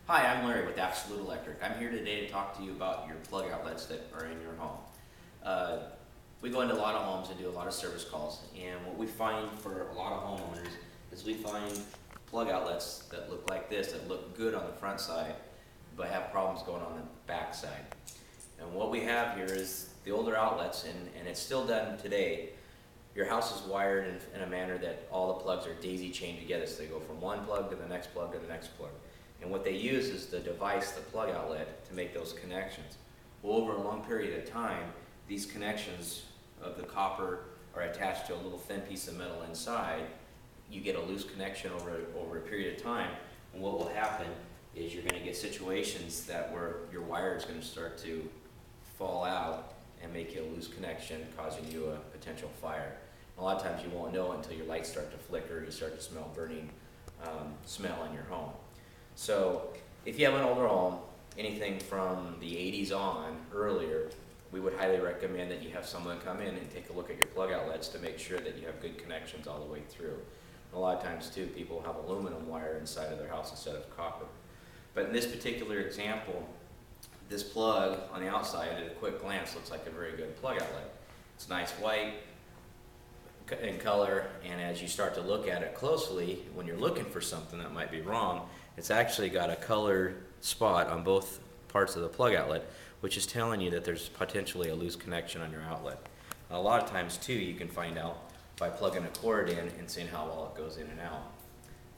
Hi, I'm Larry with Absolute Electric. I'm here today to talk to you about your plug outlets that are in your home. Uh, we go into a lot of homes and do a lot of service calls, and what we find for a lot of homeowners is we find plug outlets that look like this, that look good on the front side, but have problems going on the back side. And what we have here is the older outlets, and it's still done today. Your house is wired in a manner that all the plugs are daisy chained together, so they go from one plug to the next plug to the next plug. And what they use is the device, the plug outlet, to make those connections. Well, over a long period of time, these connections of the copper are attached to a little thin piece of metal inside. You get a loose connection over a period of time, and what will happen is you're going to get situations that where your wire is going to start to fall out and make you a loose connection, causing you a potential fire. And a lot of times you won't know until your lights start to flicker, you start to smell burning smell in your home. So if you have an older home, anything from the 80s on, earlier, we would highly recommend that you have someone come in and take a look at your plug outlets to make sure that you have good connections all the way through. And a lot of times too, people have aluminum wire inside of their house instead of copper. But in this particular example, this plug on the outside at a quick glance looks like a very good plug outlet. It's nice white in color, and as you start to look at it closely, when you're looking for something that might be wrong, it's actually got a colored spot on both parts of the plug outlet, which is telling you that there's potentially a loose connection on your outlet. A lot of times too, you can find out by plugging a cord in and seeing how well it goes in and out.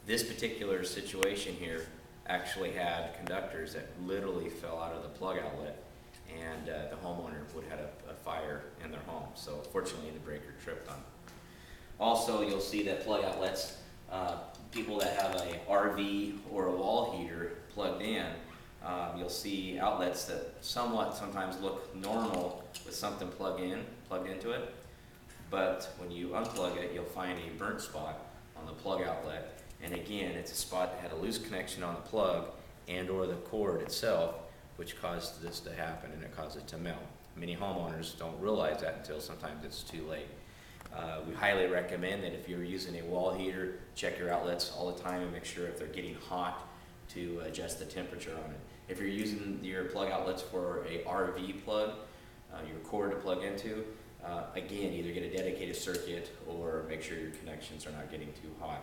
This particular situation here actually had conductors that literally fell out of the plug outlet, and the homeowner would have had a fire in their home. So fortunately the breaker tripped on it. Also, you'll see that plug outlets, people that have a RV or a wall heater plugged in, you'll see outlets that sometimes look normal with something plugged into it, but when you unplug it, you'll find a burnt spot on the plug outlet. And again, it's a spot that had a loose connection on the plug and or the cord itself, which caused this to happen, and it caused it to melt. Many homeowners don't realize that until sometimes it's too late. We highly recommend that if you're using a wall heater, check your outlets all the time and make sure if they're getting hot to adjust the temperature on it. If you're using your plug outlets for a RV plug, your cord to plug into, again, either get a dedicated circuit or make sure your connections are not getting too hot.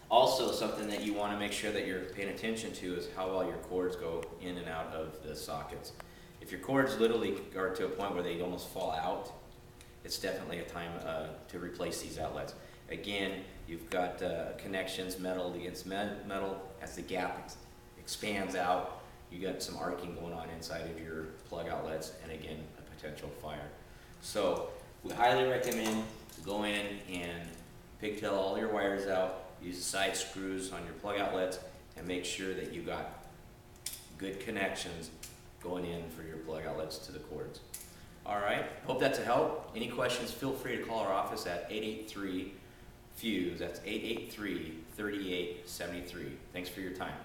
Also, something that you want to make sure that you're paying attention to is how well your cords go in and out of the sockets. If your cords literally are to a point where they almost fall out, it's definitely a time to replace these outlets. Again, you've got connections metal against metal. As the gap expands out, you got some arcing going on inside of your plug outlets, and again, a potential fire. So we highly recommend to go in and pigtail all your wires out, use the side screws on your plug outlets, and make sure that you got good connections going in for your plug outlets to the cords. All right, hope that's a help. Any questions, feel free to call our office at 883-FUSE. That's 883-3873. Thanks for your time.